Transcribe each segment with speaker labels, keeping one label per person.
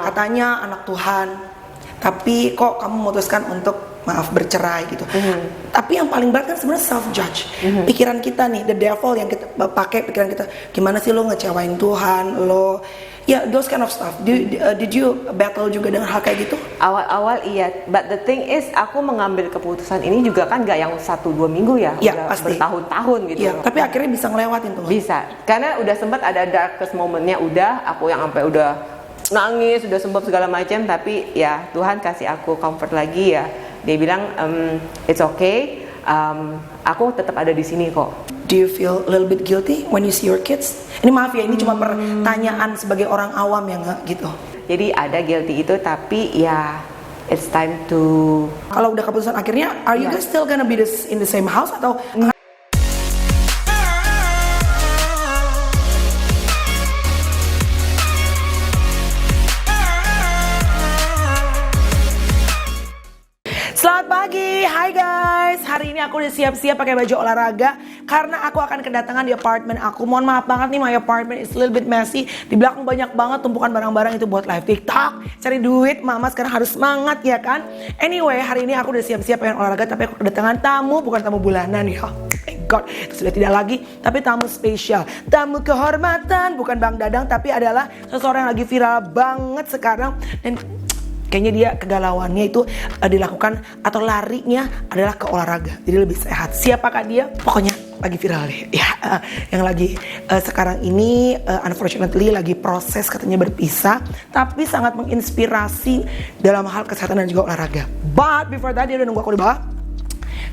Speaker 1: katanya anak Tuhan, tapi kok kamu memutuskan untuk maaf bercerai gitu. Tapi yang paling berat kan sebenarnya self judge. Pikiran kita nih, the devil yang kita pakai pikiran kita. Gimana sih lo ngecewain Tuhan, lo ya those kind of stuff. Did you battle juga dengan hal kayak gitu?
Speaker 2: Awal-awal iya, but the thing is aku mengambil keputusan ini juga kan gak yang 1-2 minggu ya,
Speaker 1: ya
Speaker 2: udah
Speaker 1: pasti.
Speaker 2: bertahun-tahun gitu.
Speaker 1: Ya, tapi akhirnya bisa ngelewatin tuh.
Speaker 2: Bisa, karena udah sempat ada darkest momennya, udah aku yang sampai udah nangis, udah sembab segala macam, tapi ya Tuhan kasih aku comfort lagi ya. Dia bilang it's okay, aku tetap ada di sini kok.
Speaker 1: Do you feel a little bit guilty when you see your kids? Ini maaf ya, ini cuma pertanyaan sebagai orang awam ya nggak gitu.
Speaker 2: Jadi ada guilty itu, tapi ya it's time to.
Speaker 1: Kalau udah keputusan akhirnya, are you guys still gonna be in the same house atau? Selamat pagi, hai guys. Hari ini aku udah siap-siap pakai baju olahraga karena aku akan kedatangan di apartemen aku. Mohon maaf banget nih, my apartment is a little bit messy. Di belakang banyak banget tumpukan barang-barang itu buat live TikTok, cari duit. Mama sekarang harus semangat ya kan. Anyway, hari ini aku udah siap-siap pengen olahraga, tapi aku kedatangan tamu, bukan tamu bulanan ya. Thank God, itu sudah tidak lagi, tapi tamu spesial, tamu kehormatan, bukan Bang Dadang, tapi adalah seseorang yang lagi viral banget sekarang. Dan kayaknya dia kegalauannya itu dilakukan atau larinya adalah ke olahraga, jadi lebih sehat. Siapakah dia? Pokoknya lagi viral deh ya. Yang lagi sekarang ini unfortunately lagi proses katanya berpisah, tapi sangat menginspirasi dalam hal kesehatan dan juga olahraga. But before that, dia udah nunggu aku di bawah.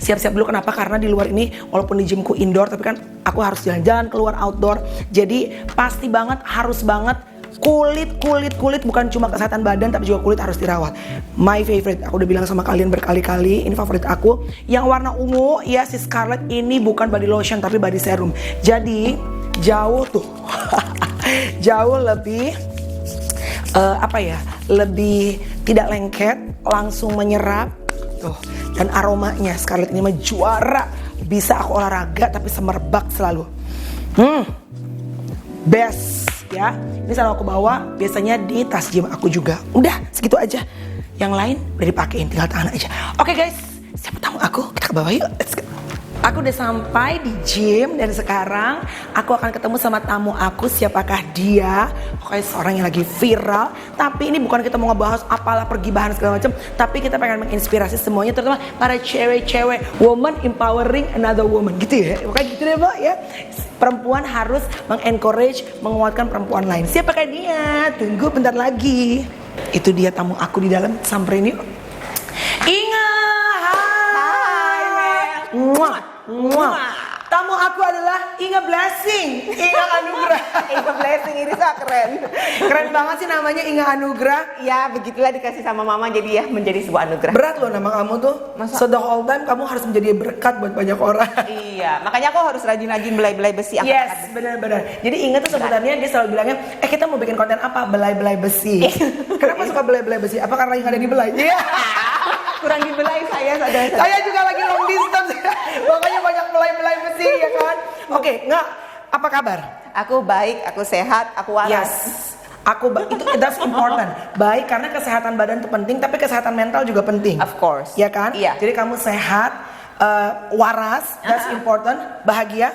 Speaker 1: Siap-siap dulu, kenapa? Karena di luar ini walaupun di gymku indoor, tapi kan aku harus jalan-jalan keluar outdoor. Jadi pasti banget, harus banget kulit bukan cuma kesehatan badan, tapi juga kulit harus dirawat. My favorite, aku udah bilang sama kalian berkali-kali, ini favorit aku yang warna ungu ya, si Scarlett. Ini bukan body lotion tapi body serum. Jadi jauh tuh jauh lebih lebih tidak lengket, langsung menyerap tuh. Dan aromanya Scarlett ini mah juara. Bisa aku olahraga tapi semerbak selalu. Best ya, ini selalu aku bawa biasanya di tas gym aku juga. Udah segitu aja, yang lain udah dipakein, tinggal tangan aja. Oke guys, siapa tamu aku, kita ke bawah yuk, let's go. Aku udah sampai di gym dan sekarang aku akan ketemu sama tamu aku. Siapakah dia? Pokoknya seorang yang lagi viral. Tapi ini bukan kita mau ngebahas apalah pergibahan segala macam, tapi kita pengen menginspirasi semuanya, terutama para cewek-cewek, woman empowering another woman gitu ya. Pokoknya gitu deh Mbak ya. Perempuan harus mengencourage, menguatkan perempuan lain. Siapakah dia? Tunggu bentar lagi. Itu dia tamu aku di dalam, samperin yuk. Inga, hai Mel. Muah. Tamu aku adalah Inga Blessing, Inga Anugrah.
Speaker 2: Inga Blessing ini so keren.
Speaker 1: Keren banget sih namanya, Inga Anugrah.
Speaker 2: Ya begitulah, dikasih sama mama, jadi ya menjadi sebuah anugerah.
Speaker 1: Berat loh nama kamu tuh.
Speaker 2: Masa?
Speaker 1: So the whole time kamu harus menjadi berkat buat banyak orang.
Speaker 2: Iya, makanya aku harus rajin-rajin belai-belai besi.
Speaker 1: Yes, benar-benar. Jadi Inga tuh sebutannya, dia selalu bilangnya, kita mau bikin konten apa? Belai-belai besi. Kenapa suka belai-belai besi? Apa karena Inga ada di belai? Iya.
Speaker 2: Kurang dibelai saya.
Speaker 1: Saya juga lagi long distance. Makanya banyak belai-belai besi ya kan. Oke, nggak, apa kabar?
Speaker 2: Aku baik, aku sehat, aku waras.
Speaker 1: Yes. That's important. Baik, karena kesehatan badan itu penting, tapi kesehatan mental juga penting.
Speaker 2: Of course.
Speaker 1: Ya kan?
Speaker 2: Iya.
Speaker 1: Jadi kamu sehat, waras, that's important. Bahagia,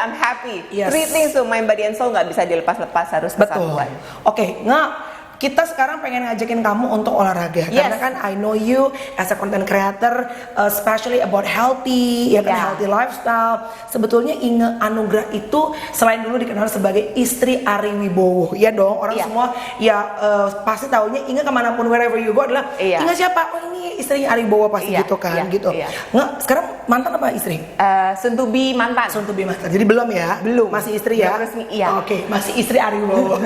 Speaker 2: I'm happy.
Speaker 1: Yes.
Speaker 2: Three things to mind, body and soul nggak bisa dilepas-lepas, harus kesatuan.
Speaker 1: Oke, nggak. Kita sekarang pengen ngajakin kamu untuk olahraga.
Speaker 2: Yes.
Speaker 1: Karena kan I know you as a content creator, especially about healthy, ya kan, healthy lifestyle. Sebetulnya Inga Anugrah itu selain dulu dikenal sebagai istri Ari Wibowo, ya dong. Orang semua ya pasti taunya Inga kemanapun, wherever you go adalah Inga siapa? Oh ini istrinya Ari Wibowo pasti gitu kan, gitu. Nggak, sekarang mantan apa istri?
Speaker 2: Soon to be mantan.
Speaker 1: Jadi belum ya?
Speaker 2: Belum.
Speaker 1: Masih istri ya?
Speaker 2: Resmi, iya.
Speaker 1: Oke, masih istri Ari Wibowo.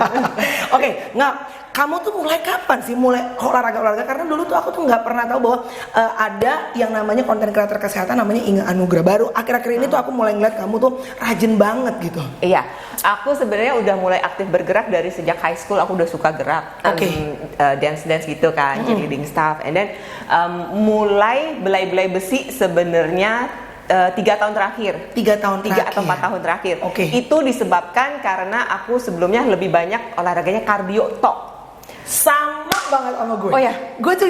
Speaker 1: Oke, nggak. Kamu tuh mulai kapan sih mulai olahraga? Karena dulu tuh aku tuh nggak pernah tahu bahwa ada yang namanya konten kreator kesehatan namanya Inga Anugrah. Baru akhir-akhir ini tuh aku mulai ngeliat kamu tuh rajin banget gitu.
Speaker 2: Iya, aku sebenarnya udah mulai aktif bergerak dari sejak high school. Aku udah suka gerak, dance gitu kan, leading staff. And then mulai belai-belai besi sebenarnya 3 tahun terakhir. 3 atau 4 tahun terakhir. Itu disebabkan karena aku sebelumnya lebih banyak olahraganya kardio tok.
Speaker 1: banget sama gue.
Speaker 2: Oh ya?
Speaker 1: Gue tuh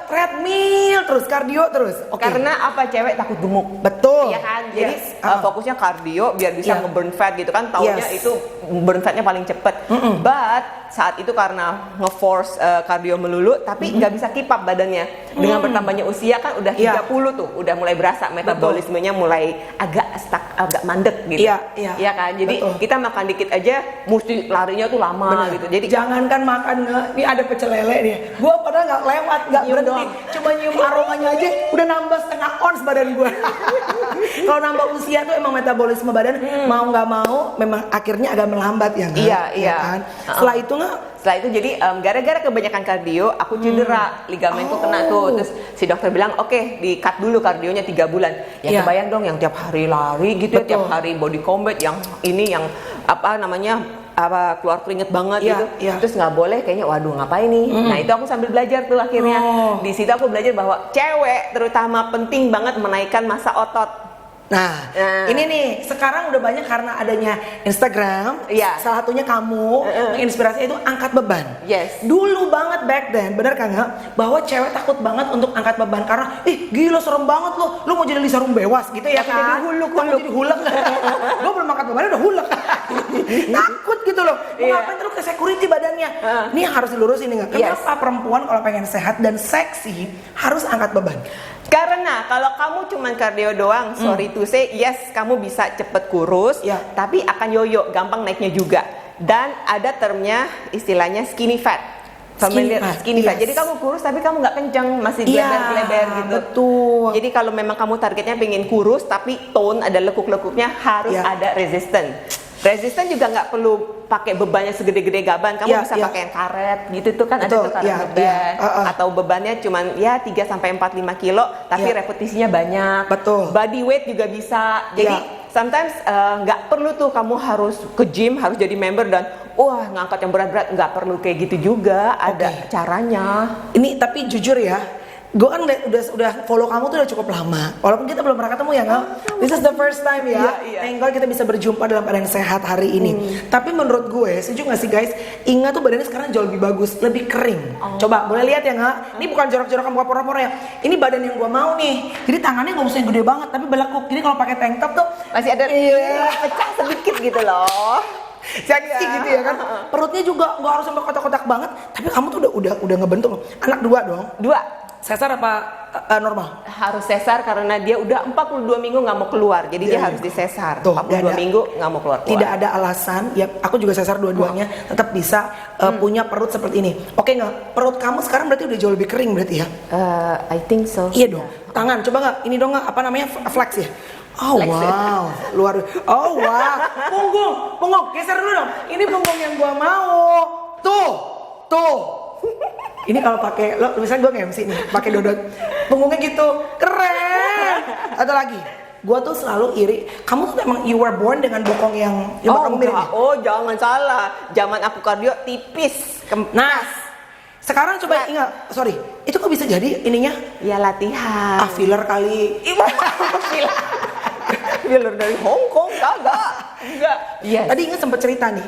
Speaker 1: treadmill terus, kardio terus. Oke.
Speaker 2: Karena apa, cewek takut gemuk.
Speaker 1: Betul.
Speaker 2: Iya kan? Jadi
Speaker 1: Yes.
Speaker 2: fokusnya kardio biar bisa nge-burn fat gitu kan. Taunya
Speaker 1: Yes.
Speaker 2: itu burn fatnya paling cepet. But saat itu karena nge-force kardio melulu tapi nggak bisa keep up badannya. Dengan bertambahnya usia kan udah 30 tuh, udah mulai berasa metabolismenya mulai agak stuck, agak mandek gitu. Iya kan? Jadi kita makan dikit aja mesti larinya tuh lama gitu. Jadi
Speaker 1: jangankan makan nih ada pecel lele nih. Gue padahal nggak lewat, nggak berhenti.
Speaker 2: doang.
Speaker 1: Cuma nyium aromanya aja udah nambah setengah ons badan gue. Kalau nambah usia tuh emang metabolisme badan mau nggak mau memang akhirnya agak melambat ya kan?
Speaker 2: Iya.
Speaker 1: Kan? Setelah itu nggak?
Speaker 2: Setelah itu jadi gara-gara kebanyakan kardio aku cedera, ligamenku kena tuh. Terus si dokter bilang oke, di cut dulu kardionya 3 bulan. Ya kebayang dong yang tiap hari lari gitu ya, tiap hari body combat yang ini yang apa namanya keluar keringet banget gitu. Terus nggak boleh kayaknya, waduh ngapain nih. Nah itu aku sambil belajar tuh akhirnya. Di situ aku belajar bahwa cewek terutama penting banget menaikkan massa otot.
Speaker 1: Nah, ini nih sekarang udah banyak karena adanya Instagram. Salah satunya kamu menginspirasi itu angkat beban.
Speaker 2: Yes.
Speaker 1: Dulu banget back then, bener kan nggak? Bahwa cewek takut banget untuk angkat beban karena gila serem banget lo mau jadi Lisa Rumbewas gitu ya kan? Jadi hulek. Gue belum angkat beban udah hulek. Takut gitu loh. Mau ngapain terus ke security badannya? Ini harus dilurusin nggak? Kenapa perempuan kalau pengen sehat dan seksi harus angkat beban?
Speaker 2: Karena kalau kamu cuman kardio doang, sorry to say, yes kamu bisa cepet kurus, tapi akan yoyo, gampang naiknya juga. Dan ada termnya, istilahnya skinny fat. Skinny fat. Jadi kamu kurus tapi kamu nggak kencang, masih geleber-geleber gitu.
Speaker 1: Betul.
Speaker 2: Jadi kalau memang kamu targetnya pengen kurus tapi tone ada lekuk-lekuknya, harus ada resistance. Resisten juga nggak perlu pakai bebannya segede-gede gaban, kamu bisa pakai yang karet gitu tuh kan. Ada tuh karet beban atau bebannya cuman 3 sampai 4-5 kilo tapi repetisinya banyak.
Speaker 1: Betul.
Speaker 2: Body weight juga bisa. Jadi sometimes nggak perlu tuh kamu harus ke gym, harus jadi member dan ngangkat yang berat-berat, nggak perlu kayak gitu juga. Ada caranya.
Speaker 1: Ini tapi jujur ya, gue kan udah follow kamu tuh udah cukup lama. Walaupun kita belum pernah ketemu ya nggak? This is the first time ya. Thank God kita bisa berjumpa dalam keadaan sehat hari ini. Tapi menurut gue, setuju nggak sih guys? Inga tuh badannya sekarang jauh lebih bagus, lebih kering. Coba boleh lihat ya nggak? Ini bukan jorok-jorokan bukan pora-pora ya. Ini badan yang gue mau nih. Jadi tangannya nggak usah yang gede banget, tapi belekuk. Jadi kalau pakai tank top tuh
Speaker 2: masih ada pecah sedikit gitu loh.
Speaker 1: Seksi gitu ya kan. Perutnya juga nggak harus sampai kotak-kotak banget. Tapi kamu tuh udah ngebentuk loh. Anak 2 dong.
Speaker 2: 2.
Speaker 1: Sesar apa normal?
Speaker 2: Harus sesar karena dia udah 42 minggu nggak mau keluar. Jadi dia harus disesar. Tuh, 42 minggu nggak mau keluar.
Speaker 1: Tidak ada alasan. Ya, aku juga sesar dua-duanya. Tetap bisa punya perut seperti ini. Oke nggak? Perut kamu sekarang berarti udah jauh lebih kering berarti ya?
Speaker 2: I think so.
Speaker 1: Iya dong. Tangan, coba nggak? Ini dong nggak? Apa namanya? Flex ya? Oh wow, luar. Oh wow. Punggung. Geser dulu dong. Ini punggung yang gua mau. Tuh. Ini kalau pakai lo misalnya gue nge-MC nih, pakai dodot, punggungnya gitu, keren. Atau lagi, gue tuh selalu iri. Kamu tuh emang you were born dengan bokong yang kamu mirip.
Speaker 2: Jangan salah. Zaman aku kardio tipis.
Speaker 1: Nah, sekarang coba ingat, sorry, itu kok bisa jadi ininya?
Speaker 2: Ya latihan.
Speaker 1: Filler kali.
Speaker 2: Filler dari Hong Kong enggak.
Speaker 1: Yes. Tadi Inga sempat cerita nih,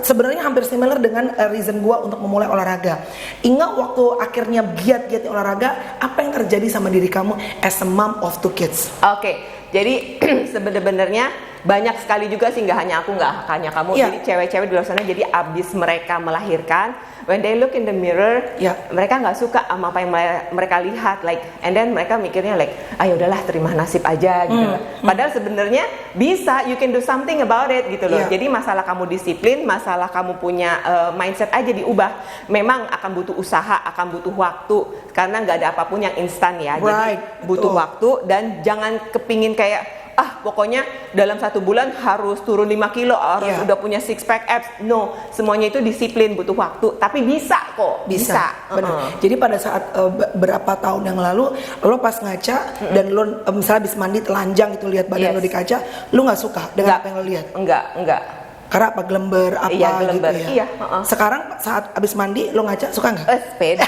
Speaker 1: sebenarnya hampir similar dengan reason gua untuk memulai olahraga. Inga waktu akhirnya giat olahraga, apa yang terjadi sama diri kamu as a mom of 2 kids?
Speaker 2: Oke, jadi sebenarnya banyak sekali juga sih, nggak hanya aku, nggak hanya kamu. Jadi cewek-cewek di luar sana, jadi abis mereka melahirkan, when they look in the mirror, mereka nggak suka sama apa yang mereka lihat, like, and then mereka mikirnya like, ayo udahlah terima nasib aja gitu loh. Padahal sebenarnya bisa, you can do something about it gitu loh. Jadi masalah kamu disiplin, masalah kamu punya mindset aja diubah. Memang akan butuh usaha, akan butuh waktu, karena nggak ada apapun yang instan ya. Jadi butuh waktu dan jangan kepingin kayak pokoknya dalam 1 bulan harus turun 5 kilo, harus udah punya 6 pack abs. No, semuanya itu disiplin, butuh waktu. Tapi bisa kok. Bisa.
Speaker 1: Benar. Jadi pada saat berapa tahun yang lalu, lo pas ngaca dan lo misalnya habis mandi telanjang itu lihat badan lo di kaca, lo nggak suka dengan apa yang lo lihat?
Speaker 2: Enggak.
Speaker 1: Karena apa, gelember apa
Speaker 2: gelember.
Speaker 1: Gitu ya? Sekarang saat habis mandi lo ngaca suka nggak?
Speaker 2: Pede.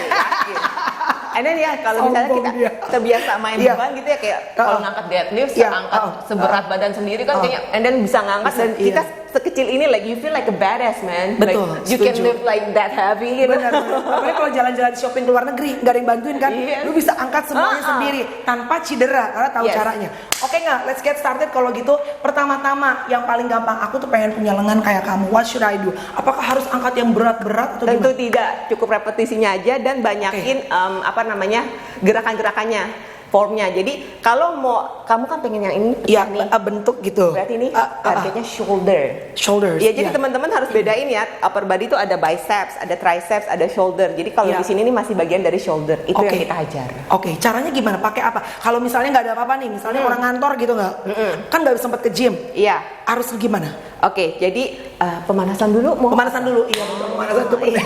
Speaker 2: And then kalau misalnya kita terbiasa main beban gitu ya, kayak kalau ngangkat deadlift, angkat seberat badan sendiri kan kayaknya, and then bisa ngangkat dan kita sekecil ini, like you feel like a badass man.
Speaker 1: Betul,
Speaker 2: Like, you can
Speaker 1: setuju.
Speaker 2: live like that heavy gitu.
Speaker 1: Benar. Apalagi kalau jalan-jalan shopping ke luar negeri, nggak ada yang bantuin kan?
Speaker 2: Yes.
Speaker 1: Lu bisa angkat semuanya sendiri tanpa cedera karena tahu
Speaker 2: Yes.
Speaker 1: caranya. Oke nggak? Let's get started kalau gitu. Pertama-tama yang paling gampang, aku tuh pengen punya lengan kayak kamu. What should I do? Apakah harus angkat yang berat-berat atau
Speaker 2: Tentu
Speaker 1: gimana?
Speaker 2: tidak, cukup repetisinya aja dan banyakin gerakan-gerakannya, formnya. Jadi kalau mau, kamu kan pengen yang ini
Speaker 1: Iya,
Speaker 2: nih.
Speaker 1: bentuk gitu.
Speaker 2: Berarti ini targetnya shoulder.
Speaker 1: Shoulders.
Speaker 2: Ya, jadi
Speaker 1: iya.
Speaker 2: teman-teman harus bedain ya, upper body itu ada biceps, ada triceps, ada shoulder. Jadi kalau
Speaker 1: Iya.
Speaker 2: di sini ini masih bagian dari shoulder. Itu yang
Speaker 1: Oke.
Speaker 2: kita ajar.
Speaker 1: Oke, caranya gimana? Pakai apa? Kalau misalnya nggak ada apa-apa nih, misalnya orang ngantor gitu nggak, kan nggak sempat ke gym.
Speaker 2: Iya.
Speaker 1: Harus gimana?
Speaker 2: Oke, jadi pemanasan dulu.
Speaker 1: Pemanasan dulu. Iya, betul. Pemanasan dulu.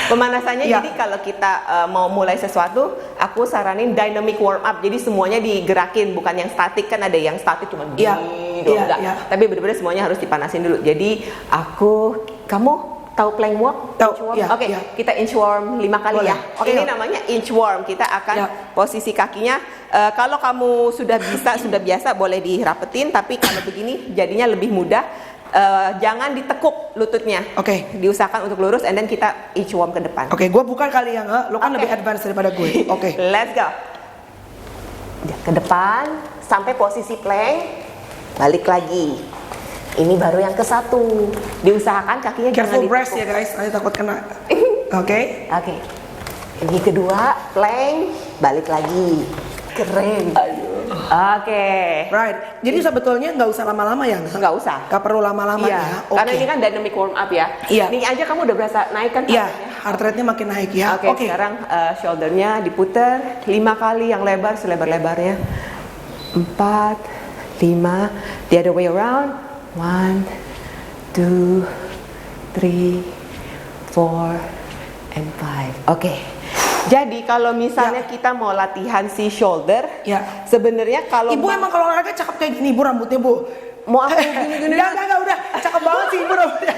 Speaker 2: Pemanasannya
Speaker 1: Iya.
Speaker 2: jadi kalau kita mau mulai sesuatu, aku saranin dynamic warm up. Jadi semuanya digerakin, bukan yang statik. Kan ada yang statik cuma
Speaker 1: Iya.
Speaker 2: begini doang,
Speaker 1: Iya,
Speaker 2: enggak.
Speaker 1: iya.
Speaker 2: Tapi benar-benar semuanya harus dipanasin dulu. Jadi kamu tahu plank walk?
Speaker 1: Tahu,
Speaker 2: Inchworm?
Speaker 1: iya,
Speaker 2: Oke,
Speaker 1: iya.
Speaker 2: kita inchworm 5 kali
Speaker 1: Boleh.
Speaker 2: ya.
Speaker 1: Oke,
Speaker 2: Ini
Speaker 1: yuk.
Speaker 2: namanya inchworm. Kita akan
Speaker 1: Iya.
Speaker 2: posisi kakinya. Kalau kamu sudah biasa boleh dirapetin. Tapi kalau begini jadinya lebih mudah. Jangan ditekuk lututnya.
Speaker 1: Oke.
Speaker 2: Diusahakan untuk lurus, and then kita inchworm ke depan.
Speaker 1: Oke, gue bukan kali yang, lo kan
Speaker 2: Oke.
Speaker 1: lebih advance daripada gue. Oke.
Speaker 2: Let's go. Ke depan sampai posisi plank, balik lagi. Ini baru yang ke-1. Diusahakan kakinya
Speaker 1: Careful
Speaker 2: jangan
Speaker 1: breast
Speaker 2: ditekuk.
Speaker 1: ya guys, nanti takut kena. Oke.
Speaker 2: Oke. Ini kedua, plank, balik lagi. Keren. Oke.
Speaker 1: Right. Jadi sebetulnya nggak usah lama-lama ya?
Speaker 2: Nggak usah.
Speaker 1: Nggak perlu lama-lama
Speaker 2: Iya,
Speaker 1: ya?
Speaker 2: karena ini kan dynamic warm up ya.
Speaker 1: Iya.
Speaker 2: Ini aja kamu udah berasa naik kan?
Speaker 1: Iya,
Speaker 2: heart
Speaker 1: heart rate-nya makin naik ya.
Speaker 2: rate-nya? Oke, sekarang shouldernya diputer 5 kali yang lebar selebar-lebarnya. 4, 5, the other way around. 1, 2, 3, 4, and 5. Oke. Jadi kalau misalnya kita mau latihan si shoulder,
Speaker 1: Ya.
Speaker 2: sebenarnya kalau
Speaker 1: Ibu emang kalau olahraga cakep kayak gini, Bu, rambutnya, Bu.
Speaker 2: mau aku gini-gini,
Speaker 1: Enggak, udah. Cakep banget sih, Ibu, rambutnya.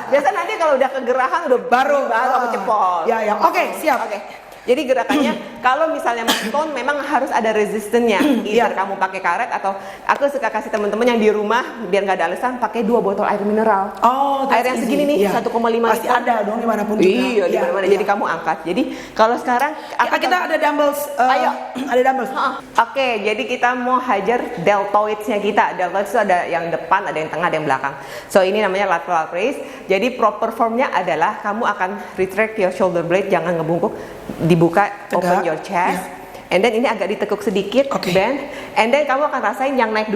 Speaker 2: biasa nanti kalau udah kegerahan udah baru aku cepol.
Speaker 1: Ya. Oke, siap.
Speaker 2: Oke. Jadi gerakannya kalau misalnya mau tone memang harus ada resistance-nya. Either
Speaker 1: Iya.
Speaker 2: kamu pakai karet atau aku suka kasih teman-teman yang di rumah biar nggak ada alasan pakai 2 botol air mineral.
Speaker 1: Oh, that's
Speaker 2: air yang
Speaker 1: easy.
Speaker 2: segini nih,
Speaker 1: Iya.
Speaker 2: 1,5
Speaker 1: Pasti
Speaker 2: liter.
Speaker 1: ada dong dimanapun juga.
Speaker 2: Iya, di mana-mana.
Speaker 1: Iya.
Speaker 2: Jadi kamu angkat. Jadi kalau sekarang
Speaker 1: Kita ada dumbbells.
Speaker 2: Ayo.
Speaker 1: Ada dumbbells.
Speaker 2: Oke, jadi kita mau hajar deltoids-nya kita. Deltoids itu ada yang depan, ada yang tengah, ada yang belakang. So ini namanya lateral raise. Jadi proper formnya adalah kamu akan retract your shoulder blade, jangan ngebungkuk, dibuka,
Speaker 1: Tegak.
Speaker 2: open your chest. And then ini agak ditekuk sedikit,
Speaker 1: Oke.
Speaker 2: bend. And then kamu akan rasain yang naik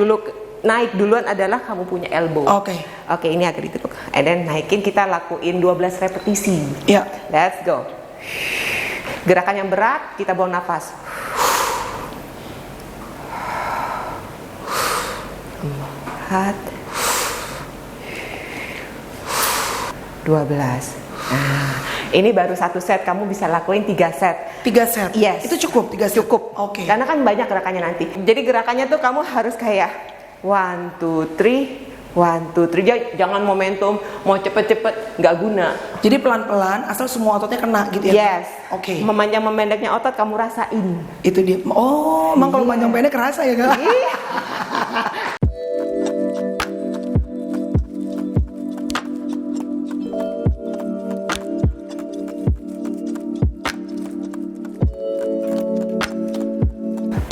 Speaker 2: duluan adalah kamu punya elbow.
Speaker 1: Oke.
Speaker 2: Oke, ini agak ditekuk. And then naikin, kita lakuin 12 repetisi.
Speaker 1: Iya.
Speaker 2: Let's go. Gerakan yang berat, kita buang nafas. 4, 12. Nah, ini baru 1 set, kamu bisa lakuin 3 set.
Speaker 1: 3 set.
Speaker 2: Yes.
Speaker 1: Itu cukup 3 set.
Speaker 2: Cukup.
Speaker 1: Oke.
Speaker 2: Karena kan banyak gerakannya nanti. Jadi gerakannya tuh kamu harus kayak 1, 2, 3, 1, 2, 3. Jangan momentum, mau cepet-cepet, nggak guna.
Speaker 1: Jadi pelan-pelan asal semua ototnya kena gitu ya.
Speaker 2: Yes.
Speaker 1: Oke.
Speaker 2: Memanjang memendeknya otot kamu rasain.
Speaker 1: Itu dia. Oh, emang kalau panjang pendek kerasa ya, Kak?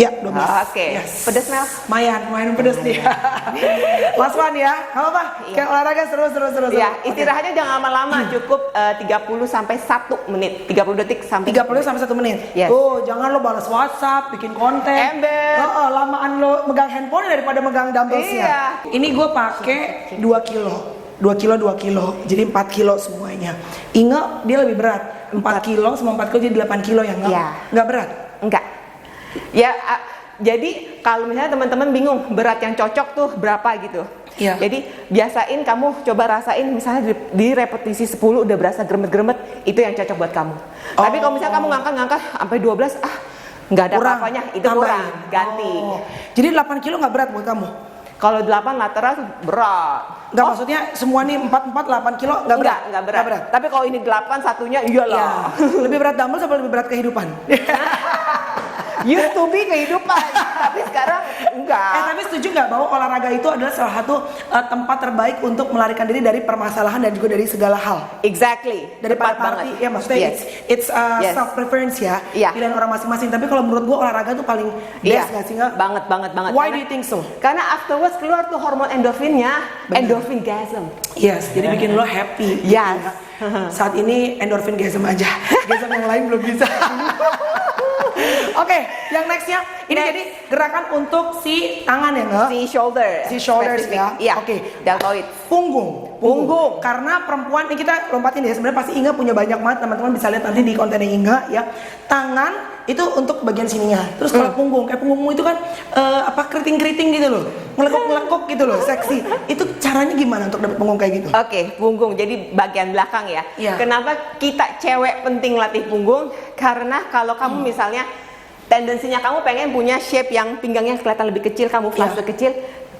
Speaker 1: Ya, 12.
Speaker 2: Oke.
Speaker 1: Yes.
Speaker 2: Pedes Mel?
Speaker 1: Lumayan pedes dia. Last one ya. Gak apa-apa. Kayak olahraga seru.
Speaker 2: Ya, istirahatnya jangan lama-lama, cukup 30 sampai 1 menit. 30 detik sampai
Speaker 1: 30 sampai 1 menit.
Speaker 2: Yes.
Speaker 1: Tuh, jangan lo balas WhatsApp, bikin konten.
Speaker 2: Ember.
Speaker 1: Lamaan lo megang handphone daripada megang dumbbellsnya.
Speaker 2: Iya.
Speaker 1: Ini gue pakai 2 kilo. 2 kilo. Jadi 4 kilo semuanya. Ingat dia lebih berat. 4 kilo sama 4 kilo jadi 8 kilo ya?
Speaker 2: Iya.
Speaker 1: Nggak berat?
Speaker 2: Enggak. Ya, jadi kalau misalnya teman-teman bingung berat yang cocok tuh berapa gitu.
Speaker 1: Iya.
Speaker 2: Jadi biasain, kamu coba rasain misalnya di repetisi 10 udah berasa gremet-gremet, itu yang cocok buat kamu. Tapi kalau misalnya kamu ngangkat sampai 12, nggak ada
Speaker 1: Kurang.
Speaker 2: apa-apanya, itu
Speaker 1: Tambahin.
Speaker 2: kurang, ganti.
Speaker 1: Oh. Jadi 8 kilo nggak berat buat kamu?
Speaker 2: Kalau 8 lateral tuh berat.
Speaker 1: Nggak, maksudnya semua nih 4, 8 kilo nggak berat?
Speaker 2: Enggak berat. Tapi kalau ini 8 satunya iyalah.
Speaker 1: Iya. Lebih berat dumbbell apa lebih berat kehidupan?
Speaker 2: Used to be kehidupan, tapi sekarang enggak.
Speaker 1: Tapi setuju nggak bahwa olahraga itu adalah salah satu tempat terbaik untuk melarikan diri dari permasalahan dan juga dari segala hal.
Speaker 2: Exactly.
Speaker 1: Daripada
Speaker 2: Tepat
Speaker 1: party, ya maksudnya
Speaker 2: Yes.
Speaker 1: it's
Speaker 2: Yes.
Speaker 1: self preference ya,
Speaker 2: Iya.
Speaker 1: pilihan orang masing-masing. Tapi kalau menurut gua olahraga tuh paling
Speaker 2: Iya,
Speaker 1: best nggak sih nggak?
Speaker 2: banget.
Speaker 1: Why do you think so?
Speaker 2: Karena afterwards keluar tuh hormon endorfinnya, endorphingasm.
Speaker 1: Yes, jadi bikin lo happy.
Speaker 2: Yes.
Speaker 1: Saat ini endorphin gasm aja, gasm yang lain belum bisa. Oke, yang nextnya ini jadi gerakan untuk si tangan ya nggak?
Speaker 2: Si shoulders
Speaker 1: ya.
Speaker 2: Iya.
Speaker 1: Oke.
Speaker 2: Deltoid.
Speaker 1: Punggung. Karena perempuan ini kita lompatin ya. Sebenarnya pasti Inga punya banyak banget, teman-teman bisa lihat nanti di kontennya Inga ya. Tangan itu untuk bagian sininya. Terus kalau punggung, kayak punggungmu itu kan keriting-keriting gitu loh. Ngelekuk-ngelekuk gitu loh, seksi. Itu caranya gimana untuk dapat punggung kayak gitu?
Speaker 2: Oke, punggung. Jadi bagian belakang ya.
Speaker 1: Iya.
Speaker 2: Kenapa kita cewek penting latih punggung? Karena kalau kamu misalnya tendensinya kamu pengen punya shape yang pinggangnya kelihatan lebih kecil, kamu flase kecil,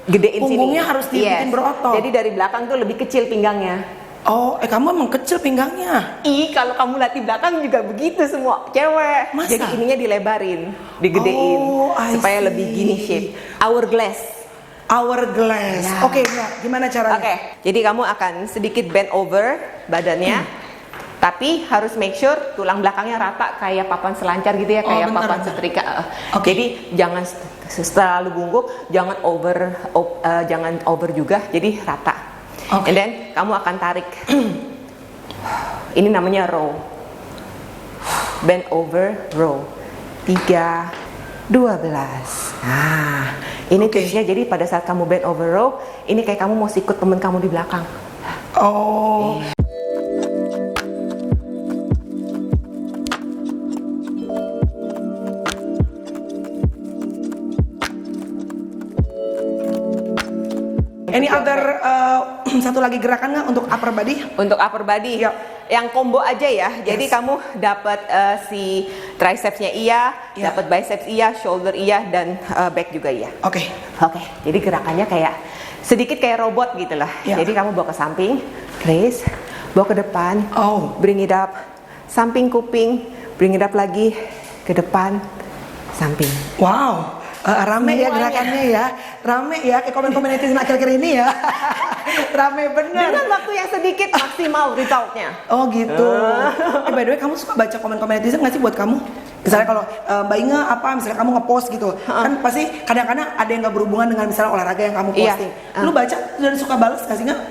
Speaker 2: gedein sini.
Speaker 1: Punggungnya harus dibikin berotot.
Speaker 2: Jadi dari belakang tuh lebih kecil pinggangnya.
Speaker 1: Oh, kamu emang kecil pinggangnya.
Speaker 2: Kalau kamu latih belakang juga begitu semua cewek.
Speaker 1: Masa?
Speaker 2: Jadi ininya dilebarin, digedein
Speaker 1: I
Speaker 2: supaya
Speaker 1: see.
Speaker 2: lebih gini shape. Hourglass. Ya.
Speaker 1: Oke, Inga, gimana caranya?
Speaker 2: Oke, jadi kamu akan sedikit bend over badannya, tapi harus make sure tulang belakangnya rata kayak papan selancar gitu ya, kayak
Speaker 1: bener,
Speaker 2: papan
Speaker 1: bener.
Speaker 2: setrika.
Speaker 1: Oke.
Speaker 2: Jadi jangan terlalu bungkuk, jangan over juga, jadi rata.
Speaker 1: Oke.
Speaker 2: And then kamu akan tarik. Ini namanya row. Bend over row. 3, 12. Nah, ini tipsnya. Jadi pada saat kamu bend over row, ini kayak kamu mau sikut temen kamu di belakang.
Speaker 1: Oh. Any other satu lagi gerakan nggak untuk upper body?
Speaker 2: Untuk upper body,
Speaker 1: Yuk.
Speaker 2: yang combo aja ya. Jadi kamu dapat si tricepsnya iya,
Speaker 1: Ya.
Speaker 2: dapat biceps iya, shoulder iya, dan back juga iya.
Speaker 1: Oke.
Speaker 2: Oke, jadi gerakannya kayak sedikit kayak robot gitu lah.
Speaker 1: Ya.
Speaker 2: Jadi kamu bawa ke samping, raise, bawa ke depan,
Speaker 1: Oh.
Speaker 2: bring it up, samping kuping, bring it up lagi, ke depan, samping.
Speaker 1: Wow. Rame ya
Speaker 2: Semuanya.
Speaker 1: gerakannya ya. Rame ya kayak komen-komen netizen akhir-akhir ini ya. Rame bener.
Speaker 2: Dengan waktu yang sedikit maksimal resultnya.
Speaker 1: Oh gitu. By the way, kamu suka baca komen-komen netizen nggak sih buat kamu? Misalnya kalau Mbak Inga misalnya kamu nge-post gitu, kan pasti kadang-kadang ada yang nggak berhubungan dengan misalnya olahraga yang kamu
Speaker 2: Iya.
Speaker 1: posting. Lu baca dan suka balas nggak sih nggak?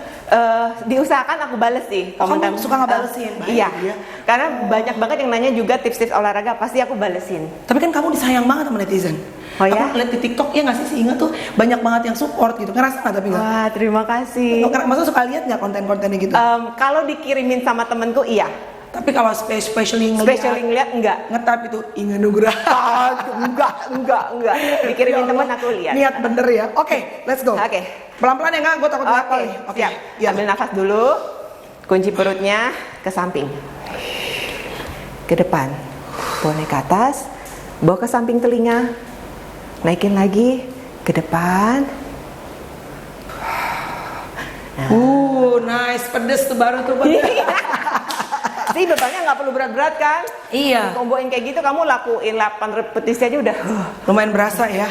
Speaker 2: Diusahakan aku bales sih
Speaker 1: Oh, kamu
Speaker 2: komentar.
Speaker 1: suka ngebalesin? Baik,
Speaker 2: Iya,
Speaker 1: ya.
Speaker 2: karena banyak banget yang nanya juga tips-tips olahraga, pasti aku balesin.
Speaker 1: Tapi kan kamu disayang banget sama netizen.
Speaker 2: Oh ya?
Speaker 1: Aku lihat di TikTok ya nggak sih si Inga tuh banyak banget yang support gitu. Ngerasa nggak tapi nggak?
Speaker 2: Wah, terima kasih.
Speaker 1: Maksudnya suka lihat nggak konten-kontennya gitu?
Speaker 2: Kalau dikirimin sama temenku iya,
Speaker 1: Tapi kalau especially
Speaker 2: especially ngeliat enggak.
Speaker 1: ngetap itu Inga Nugraha.
Speaker 2: Enggak. Dikirimin temen aku lihat.
Speaker 1: Niat bener ya. Oke, let's go.
Speaker 2: Oke.
Speaker 1: Pelan-pelan ya nggak? Gue takut ngapal nih. Oke.
Speaker 2: Siap.
Speaker 1: Iya.
Speaker 2: Ambil nafas dulu. Kunci perutnya ke samping. Ke depan. Bawa naik ke atas. Bawa ke samping telinga. Naikin lagi ke depan.
Speaker 1: Nice, pedes tuh baru tuh pedes.
Speaker 2: Sih bebannya nggak perlu berat-berat kan?
Speaker 1: Iya.
Speaker 2: Komboin kayak gitu kamu lakuin 8 repetisi aja udah.
Speaker 1: Lumayan berasa ya.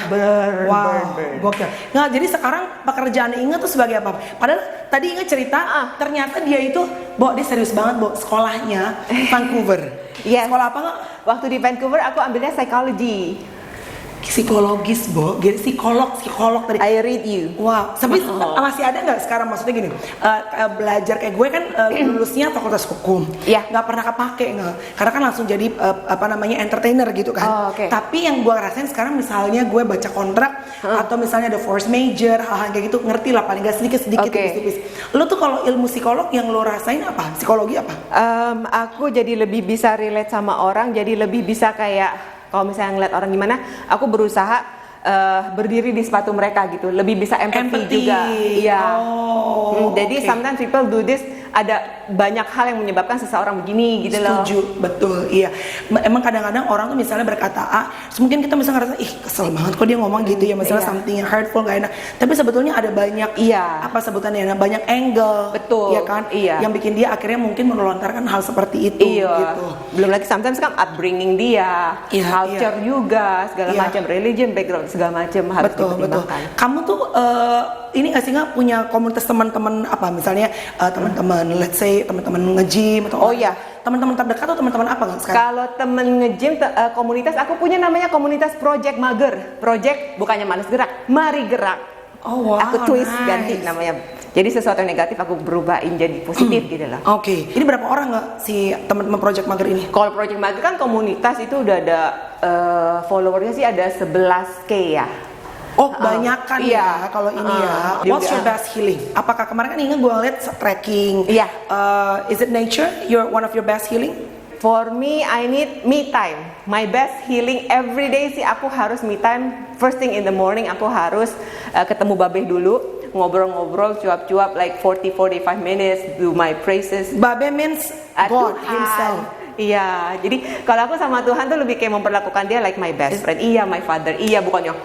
Speaker 1: Wow, gokil. Nah, jadi sekarang pekerjaan Inga tuh sebagai apa? Padahal tadi Inga cerita, ternyata dia itu, dia serius banget, sekolahnya Vancouver.
Speaker 2: Yes.
Speaker 1: Sekolah apa nggak?
Speaker 2: Waktu di Vancouver aku ambilnya psychology.
Speaker 1: Psikologis, jadi psikolog tadi.
Speaker 2: I read you.
Speaker 1: Wow, tapi masih ada nggak sekarang, maksudnya gini, belajar kayak gue kan lulusnya fakultas hukum,
Speaker 2: Iya.
Speaker 1: nggak pernah kepake nggak, karena kan langsung jadi entertainer gitu kan.
Speaker 2: Oh, oke.
Speaker 1: Tapi yang gue rasain sekarang misalnya gue baca kontrak atau misalnya ada force major, hal-hal kayak gitu, ngerti lah paling nggak sedikit
Speaker 2: Oke.
Speaker 1: tipis-tipis. Lo tuh kalau ilmu psikolog yang lo rasain apa? Psikologi apa?
Speaker 2: Aku jadi lebih bisa relate sama orang, jadi lebih bisa kayak kalau misalnya ngeliat orang gimana, aku berusaha berdiri di sepatu mereka gitu, lebih bisa empathy juga. Iya.
Speaker 1: Oh,
Speaker 2: Jadi
Speaker 1: oke.
Speaker 2: sometimes people do this, ada banyak hal yang menyebabkan seseorang begini gitu loh.
Speaker 1: Setuju, betul, iya. Emang kadang-kadang orang tuh misalnya berkata A, terus mungkin kita bisa ngerasa, ih kesel banget kok dia ngomong gitu ya, misalnya something yang hurtful, gak enak. Tapi sebetulnya ada banyak, apa sebutannya, banyak angle,
Speaker 2: betul,
Speaker 1: ya kan, yang bikin dia akhirnya mungkin melontarkan hal seperti itu, gitu.
Speaker 2: Belum lagi sometimes kan upbringing dia, culture juga, segala macam, religion, background, segala macam harus dipertimbangkan.
Speaker 1: Kamu tuh ini nggak sih nggak punya komunitas teman-teman apa misalnya teman-teman let's say teman-teman nge-gym atau teman-teman terdekat atau teman-teman apa nggak sekarang?
Speaker 2: Kalau temen nge-gym komunitas aku punya namanya komunitas Project Mager. Project bukannya malas gerak, mari gerak.
Speaker 1: Oh wow,
Speaker 2: aku twist ganti namanya. Jadi sesuatu yang negatif aku berubahin jadi positif gitu lah.
Speaker 1: Oke. Ini berapa orang nggak si teman-teman Project Mager ini?
Speaker 2: Kalau Project Mager kan komunitas itu udah ada followernya sih ada 11K ya.
Speaker 1: Oh banyakan ya kalau ini ya. What's your best healing? Apakah kemarin kan gue ngeliat trekking? Is it nature? One of your best healing?
Speaker 2: For me, I need me time. My best healing every day sih aku harus me time. First thing in the morning aku harus ketemu Babe dulu, ngobrol-ngobrol, cuap-cuap like 40-45 minutes, do my praises.
Speaker 1: Babe means God himself.
Speaker 2: Iya, jadi kalau aku sama Tuhan tuh lebih kayak memperlakukan dia like my best friend. Iya, my father. Iya, bukannya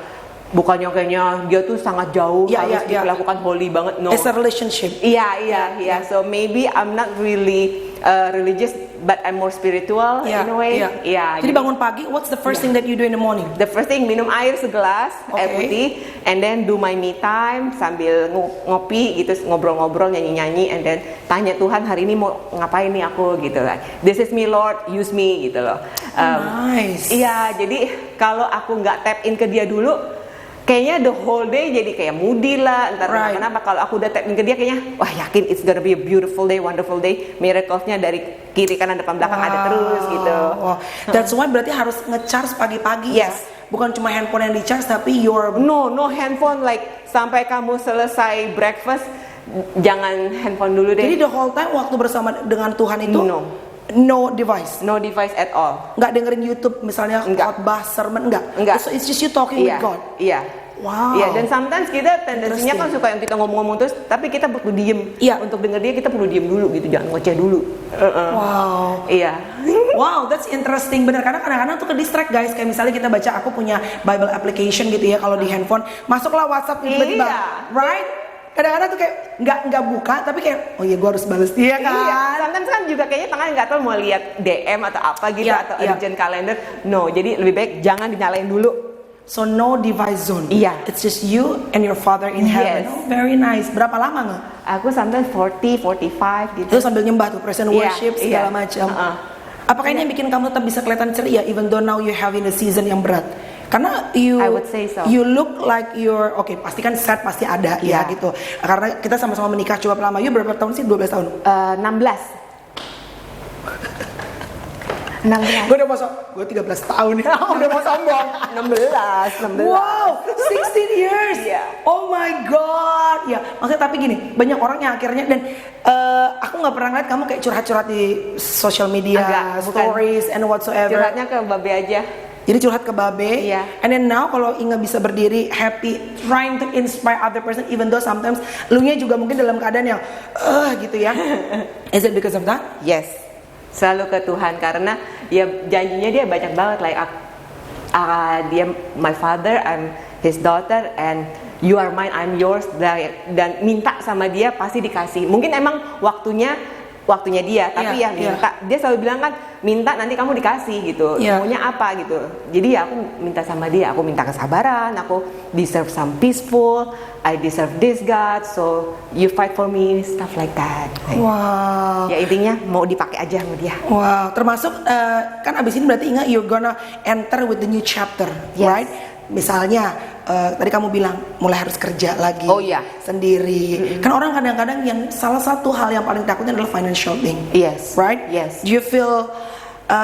Speaker 2: kayaknya dia tuh sangat jauh harus diperlakukan holy banget. No.
Speaker 1: It's a relationship.
Speaker 2: Iya. So maybe I'm not really religious, but I'm more spiritual in a way.
Speaker 1: Jadi bangun pagi, what's the first thing that you do in the morning?
Speaker 2: The first thing, minum air segelas, air putih, and then do my me time sambil ngopi gitu, ngobrol-ngobrol, nyanyi-nyanyi, and then tanya Tuhan hari ini mau ngapain nih aku gitu lah. This is me Lord, use me gitu loh.
Speaker 1: Nice.
Speaker 2: Iya, jadi kalau aku nggak tap in ke dia dulu, kayaknya the whole day jadi kayak moody lah, entar kenapa. Kalau aku udah tap in ke dia kayaknya, wah yakin it's gonna be a beautiful day, wonderful day. Miracle-nya dari kiri kanan depan belakang ada terus gitu.
Speaker 1: That's why berarti harus nge-charge pagi-pagi ya. Bukan cuma handphone yang di-charge tapi
Speaker 2: no handphone like sampai kamu selesai breakfast jangan handphone dulu deh.
Speaker 1: Jadi the whole time waktu bersama dengan Tuhan itu no device.
Speaker 2: No device at all.
Speaker 1: Nggak dengerin YouTube misalnya khotbah, sermon, enggak. So it's just you talking with God.
Speaker 2: Iya.
Speaker 1: Wow.
Speaker 2: Iya, dan sometimes kita tendensinya kan suka yang kita ngomong-ngomong terus, tapi kita perlu diem. Untuk denger dia kita perlu diem dulu gitu, jangan ngoceh dulu.
Speaker 1: Wow.
Speaker 2: Iya.
Speaker 1: Wow, that's interesting. Bener, karena kadang-kadang tuh ke distract guys. Kayak misalnya kita baca, aku punya Bible application gitu ya kalau di handphone, masuklah WhatsApp tiba-tiba, right? Kadang-kadang tuh kayak nggak buka tapi kayak oh iya gue harus balas dia kan.
Speaker 2: Sometimes kan juga kayaknya tangan nggak tahu mau lihat DM atau apa gitu atau urgent calendar. No, jadi lebih baik jangan dinyalain dulu.
Speaker 1: So no device zone. It's just you and your Father in heaven. Oh, very nice. Berapa lama nggak?
Speaker 2: Aku sometimes 40, 45 gitu.
Speaker 1: Itu sambil nyembah tuh, present worship segala macam. Apakah ini yang bikin kamu tetap bisa kelihatan ceria even though now you having a season yang berat? Karena
Speaker 2: I would say so.
Speaker 1: You look like you're pasti kan set pasti ada ya gitu. Karena kita sama-sama menikah cukup lama. You berapa tahun sih? 12 tahun?
Speaker 2: 16. 16.
Speaker 1: Gue udah mau gue 13 tahun ya. Udah mau sombong.
Speaker 2: 16.
Speaker 1: Wow, 16 years. Oh my god. Ya, maksudnya tapi gini, banyak orang yang akhirnya dan aku nggak pernah ngeliat kamu kayak curhat-curhat di social media, stories and whatsoever.
Speaker 2: Curhatnya ke Babe aja.
Speaker 1: Jadi curhat ke Babe, and then now kalau Inga bisa berdiri happy, trying to inspire other person, even though sometimes lu nya juga mungkin dalam keadaan yang gitu ya. Is it because of that?
Speaker 2: Yes, selalu ke Tuhan karena ya janjinya dia banyak banget, like dia my father, I'm his daughter, and you are mine, I'm yours, dan minta sama dia pasti dikasih. Mungkin emang waktunya dia, tapi minta. Dia selalu bilang kan, minta nanti kamu dikasih gitu. Maunya apa gitu. Jadi ya aku minta sama dia, aku minta kesabaran, aku deserve some peaceful, I deserve this God, so you fight for me, stuff like that.
Speaker 1: Wow.
Speaker 2: Ya intinya mau dipakai aja sama dia.
Speaker 1: Wow, termasuk kan abis ini berarti Inga you're gonna enter with the new chapter, right? Misalnya tadi kamu bilang mulai harus kerja lagi sendiri. Kan orang kadang-kadang yang salah satu hal yang paling takutnya adalah financial thing. Right? Do you feel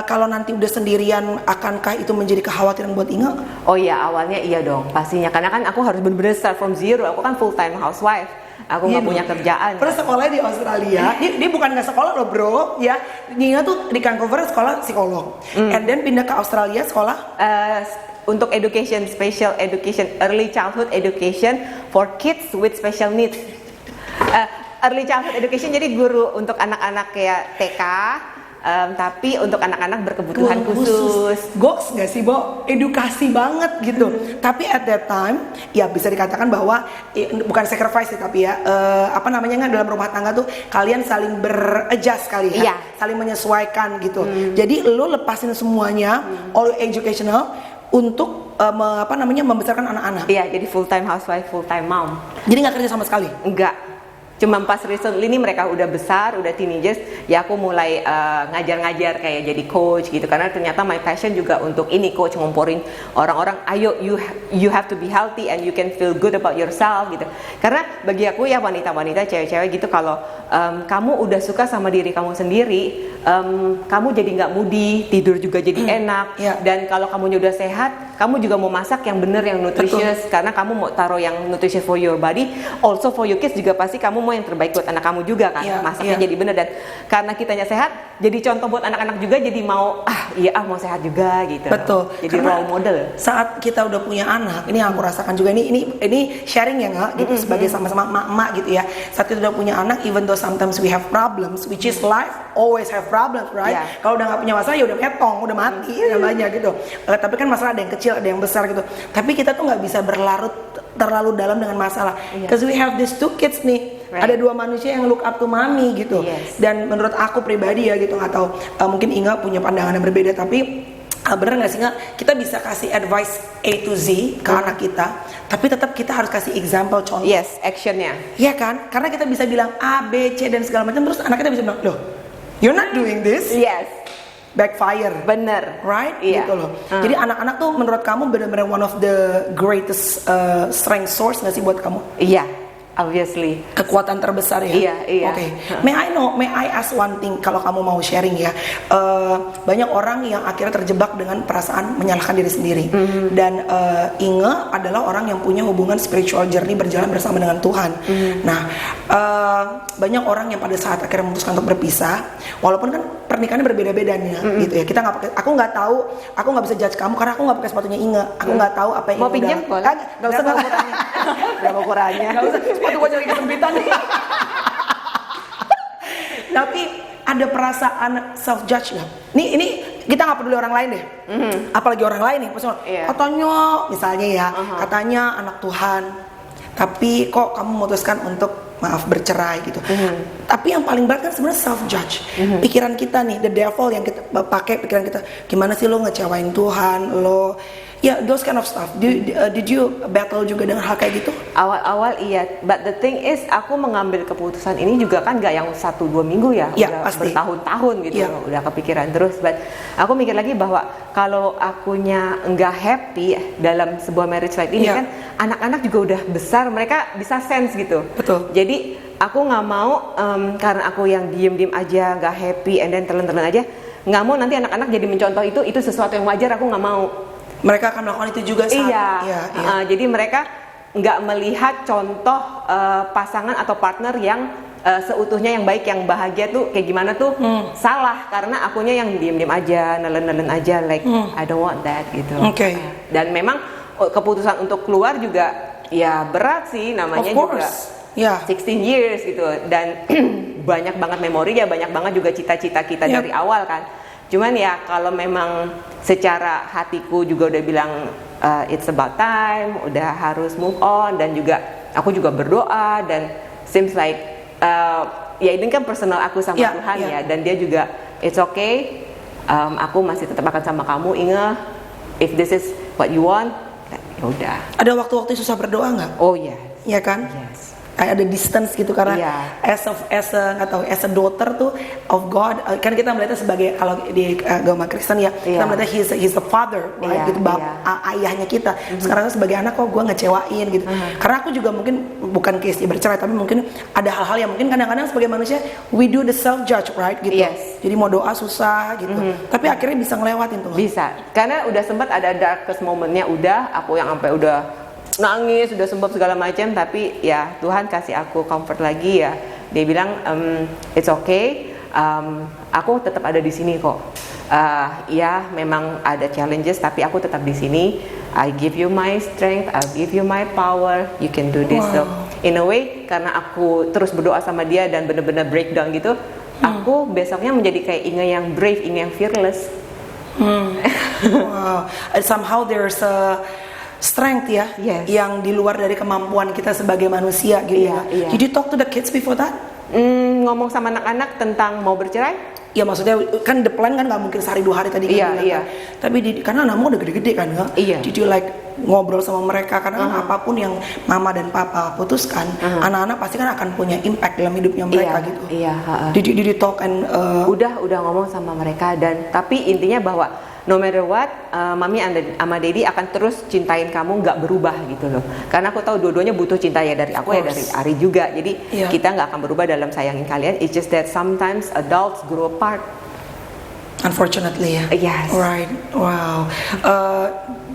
Speaker 1: kalau nanti udah sendirian akankah itu menjadi kekhawatiran buat Inga?
Speaker 2: Oh iya, awalnya iya dong pastinya, karena kan aku harus benar-benar start from zero. Aku kan full time housewife. Aku nggak punya kerjaan.
Speaker 1: Terus sekolahnya di Australia, dia bukan nggak sekolah loh bro, ya. Inga tuh di Vancouver sekolah psikolog, and then pindah ke Australia sekolah
Speaker 2: untuk education, special education, early childhood education for kids with special needs. early childhood education, jadi guru untuk anak-anak kayak TK, tapi untuk anak-anak berkebutuhan khusus.
Speaker 1: Goks nggak sih, Bo? Edukasi banget gitu. Tapi at that time, ya bisa dikatakan bahwa bukan sacrifice sih, tapi ya apa namanya nggak, dalam rumah tangga tuh kalian saling beradjust kali ya,
Speaker 2: Iya.
Speaker 1: saling menyesuaikan gitu. Jadi lo lepasin semuanya, all educational untuk membesarkan anak-anak.
Speaker 2: Iya, jadi full time housewife, full time mom.
Speaker 1: Jadi nggak kerja sama sekali.
Speaker 2: Enggak. Cuma pas recently ini mereka udah besar, udah teenagers, ya aku mulai ngajar-ngajar kayak jadi coach gitu, karena ternyata my passion juga untuk ini, coach, ngomporin orang-orang, ayo you have to be healthy and you can feel good about yourself gitu. Karena bagi aku ya, wanita-wanita, cewek-cewek gitu, kalau kamu udah suka sama diri kamu sendiri, kamu jadi nggak moody, tidur juga jadi enak, dan kalau kamunya udah sehat, kamu juga mau masak yang bener, yang nutritious. Betul. Karena kamu mau taruh yang nutritious for your body, also for your kids juga pasti kamu mau yang terbaik buat anak kamu juga kan, masaknya jadi bener. Dan karena kitanya sehat, jadi contoh buat anak-anak juga, jadi mau mau sehat juga gitu.
Speaker 1: Betul.
Speaker 2: Jadi role model.
Speaker 1: Saat kita udah punya anak, ini yang aku rasakan juga, ini sharing ya nggak, gitu, sebagai sama-sama emak-emak gitu ya. Saat kita udah punya anak, even though sometimes we have problems, which is life always have problems, right? Kalau udah nggak punya masalah ya udah metong, udah mati namanya gitu. Tapi kan masalah ada yang kecil, ada yang besar gitu. Tapi kita tuh nggak bisa berlarut terlalu dalam dengan masalah. Because we have these 2 kids nih. Right. Ada 2 manusia yang look up to mami gitu. Dan menurut aku pribadi ya gitu, nggak tahu mungkin Inga punya pandangan yang berbeda, tapi bener nggak sih Inga, kita bisa kasih advice A to Z ke anak kita, tapi tetap kita harus kasih example, contoh.
Speaker 2: Yes, actionnya.
Speaker 1: Iya kan? Karena kita bisa bilang A, B, C dan segala macam, terus anak kita bisa bilang, loh, you're not doing this.
Speaker 2: Yes.
Speaker 1: Backfire.
Speaker 2: Bener.
Speaker 1: Right?
Speaker 2: Iya.
Speaker 1: Gitu loh. Jadi anak-anak tuh menurut kamu benar-benar one of the greatest strength source nggak sih buat kamu?
Speaker 2: Iya. Obviously.
Speaker 1: Kekuatan terbesar ya.
Speaker 2: Iya.
Speaker 1: Oke. May I ask one thing, kalau kamu mau sharing ya. Banyak orang yang akhirnya terjebak dengan perasaan menyalahkan diri sendiri. Dan Inge adalah orang yang punya hubungan spiritual journey berjalan bersama dengan Tuhan. Nah, banyak orang yang pada saat akhirnya memutuskan untuk berpisah, walaupun kan pernikahannya berbeda-beda nih ya, gitu ya. Kita nggak pakai, aku nggak tahu, aku nggak bisa judge kamu karena aku nggak pakai sepatunya Inge. Aku nggak tahu apa yang
Speaker 2: mau pinjam boleh?
Speaker 1: Nggak usah, ukurannya.
Speaker 2: Berapa ukurannya?
Speaker 1: Nggak usah. Sepatu gua jadi kesempitan nih. Tapi ada perasaan self judge nggak? Ini kita nggak peduli orang lain deh. Apalagi orang lain nih, maksudnya katanya misalnya ya, katanya anak Tuhan, tapi kok kamu memutuskan untuk bercerai gitu. Tapi yang paling berat kan sebenarnya self judge. Pikiran kita nih, the devil yang kita pakai, pikiran kita, gimana sih lo ngecewain Tuhan, lo those kind of stuff. Did you battle juga dengan hal kayak gitu?
Speaker 2: Awal-awal iya, but the thing is aku mengambil keputusan ini juga kan gak yang 1-2 minggu ya, udah
Speaker 1: pasti.
Speaker 2: Bertahun-tahun gitu, udah kepikiran terus. But aku mikir lagi bahwa kalau akunya nggak happy dalam sebuah marriage life ini kan anak-anak juga udah besar, mereka bisa sense gitu.
Speaker 1: Betul.
Speaker 2: Jadi aku nggak mau karena aku yang diem-diem aja, nggak happy, and then telan-telan aja, nggak mau nanti anak-anak jadi mencontoh itu sesuatu yang wajar, aku nggak mau.
Speaker 1: Mereka akan melakukan itu juga saat
Speaker 2: jadi mereka nggak melihat contoh pasangan atau partner yang seutuhnya yang baik, yang bahagia tuh kayak gimana tuh salah, karena akunya yang diem-diem aja, nelen-nelen aja, like I don't want that gitu. Dan memang keputusan untuk keluar juga ya berat sih, namanya juga 16 years gitu, dan banyak banget memori ya, banyak banget juga cita-cita kita dari awal kan. Cuman ya kalau memang secara hatiku juga udah bilang it's about time, udah harus move on, dan juga aku juga berdoa, dan seems like ya ini kan personal aku sama Tuhan ya, dan dia juga it's okay, aku masih tetap akan sama kamu, Inge, if this is what you want, ya udah.
Speaker 1: Ada waktu-waktu susah berdoa nggak?
Speaker 2: Oh ya.
Speaker 1: Iya kan?
Speaker 2: Yes.
Speaker 1: Kayak ada distance gitu, karena as a daughter tuh of God, kan kita melihatnya sebagai, kalau di agama Kristen ya, kita melihatnya he's the father, right? Gitu, ayahnya kita. Sekarang sebagai anak kok gue ngecewain gitu. Karena aku juga mungkin bukan case dia bercerai, tapi mungkin ada hal-hal yang mungkin kadang-kadang sebagai manusia we do the self judge, right? Gitu. Jadi mau doa susah gitu. Tapi akhirnya bisa ngelewatin tuh.
Speaker 2: Bisa. Karena udah sempat ada darkest momennya, aku yang sampai udah nangis, udah sempat segala macam, tapi ya Tuhan kasih aku comfort lagi ya. Dia bilang it's okay, aku tetap ada di sini kok. Ya memang ada challenges, tapi aku tetap di sini. I give you my strength, I give you my power, you can do this. So in a way karena aku terus berdoa sama dia dan bener-bener breakdown gitu, aku besoknya menjadi kayak Inge yang brave, Inge yang fearless.
Speaker 1: Wow. Somehow there's a strength ya,
Speaker 2: Yes.
Speaker 1: yang di luar dari kemampuan kita sebagai manusia gitu
Speaker 2: Iya,
Speaker 1: ya.
Speaker 2: iya.
Speaker 1: Did you talk to the kids before that?
Speaker 2: Ngomong sama anak-anak tentang mau bercerai?
Speaker 1: Ya maksudnya kan the plan kan nggak mungkin sehari 2 hari tadi kan
Speaker 2: Iya,
Speaker 1: bilang
Speaker 2: iya.
Speaker 1: kan. Tapi karena anakmu udah gede-gede kan ya.
Speaker 2: Iya.
Speaker 1: Did you like ngobrol sama mereka karena kan apapun yang mama dan papa putuskan, anak-anak pasti kan akan punya impact dalam hidupnya mereka
Speaker 2: Iya,
Speaker 1: gitu.
Speaker 2: iya,
Speaker 1: Did you talk and
Speaker 2: Udah ngomong sama mereka dan tapi intinya bahwa no matter what, mami sama daddy akan terus cintain kamu, nggak berubah gitu loh. Karena aku tahu dua-duanya butuh cinta ya dari aku ya dari Ari juga. Jadi
Speaker 1: Iya.
Speaker 2: kita nggak akan berubah dalam sayangin kalian. It's just that sometimes adults grow apart.
Speaker 1: unfortunately ya.
Speaker 2: Yes.
Speaker 1: Right. Wow.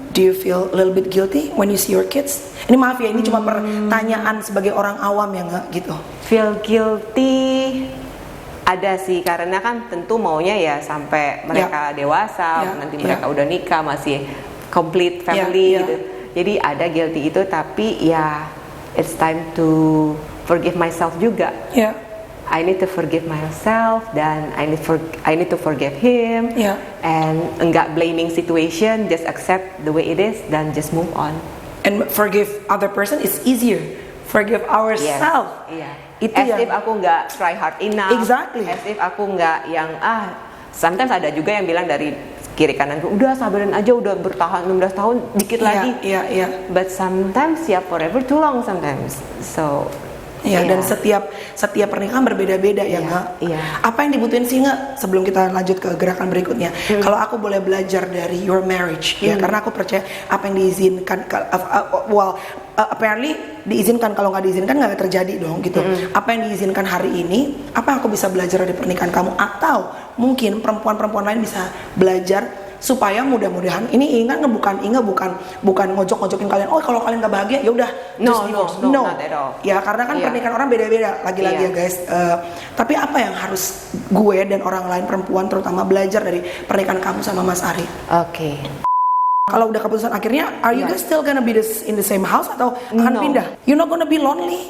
Speaker 1: Do you feel a little bit guilty when you see your kids? Ini maaf ya, ini cuma pertanyaan sebagai orang awam ya nggak gitu.
Speaker 2: Feel guilty ada sih karena kan tentu maunya ya sampai mereka dewasa,
Speaker 1: Ya,
Speaker 2: nanti
Speaker 1: ya.
Speaker 2: mereka udah nikah masih complete family
Speaker 1: Ya, ya.
Speaker 2: gitu. Jadi ada guilty itu tapi ya it's time to forgive myself juga.
Speaker 1: Ya.
Speaker 2: I need to forgive myself dan I need to forgive him.
Speaker 1: Ya.
Speaker 2: And enggak blaming situation, just accept the way it is dan just move on.
Speaker 1: And forgive other person is easier. Forgive ourselves.
Speaker 2: Iya.
Speaker 1: Itu
Speaker 2: As
Speaker 1: yang
Speaker 2: if aku nggak try hard enough.
Speaker 1: Exactly.
Speaker 2: As if aku nggak yang sometimes ada juga yang bilang dari kiri kananku, udah sabarin aja, udah bertahan 16 tahun, dikit
Speaker 1: Iya,
Speaker 2: lagi.
Speaker 1: iya, iya.
Speaker 2: But sometimes ya forever too long sometimes. So
Speaker 1: Ya,
Speaker 2: yeah.
Speaker 1: dan setiap pernikahan berbeda-beda ya
Speaker 2: Iya,
Speaker 1: nggak?
Speaker 2: iya.
Speaker 1: Apa yang dibutuhin sih nggak sebelum kita lanjut ke gerakan berikutnya? Kalau aku boleh belajar dari your marriage ya, karena aku percaya apa yang diizinkan, apparently diizinkan, kalau nggak diizinkan nggak terjadi dong gitu. Apa yang diizinkan hari ini, apa yang aku bisa belajar dari pernikahan kamu? Atau mungkin perempuan-perempuan lain bisa belajar supaya mudah-mudahan ini Inge bukan ngojok-ngojokin kalian. Oh kalau kalian nggak bahagia ya udah just divorce.
Speaker 2: No, not at all.
Speaker 1: Ya karena kan
Speaker 2: Iya.
Speaker 1: pernikahan orang beda-beda lagi-lagi
Speaker 2: Iya.
Speaker 1: ya guys. Tapi apa yang harus gue dan orang lain perempuan terutama belajar dari pernikahan kamu sama Mas Ari?
Speaker 2: Oke.
Speaker 1: Kalau udah keputusan akhirnya, are you
Speaker 2: Iya.
Speaker 1: guys still gonna be in the same house atau akan
Speaker 2: No.
Speaker 1: pindah? You're not gonna be lonely.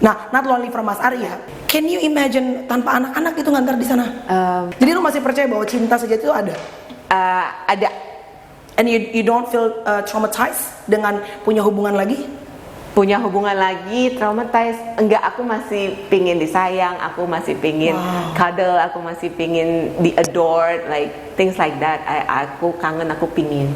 Speaker 1: Nah, not lonely from Mas Ari ya. Can you imagine tanpa anak-anak itu ngantar di sana? Jadi lu masih percaya bahwa cinta sejati itu ada?
Speaker 2: Ada.
Speaker 1: And you don't feel traumatized dengan punya hubungan lagi?
Speaker 2: Punya hubungan lagi, traumatized, enggak, aku masih pingin disayang, aku masih pingin cuddle, aku masih pingin di adored, like things like that. Aku kangen, aku pingin.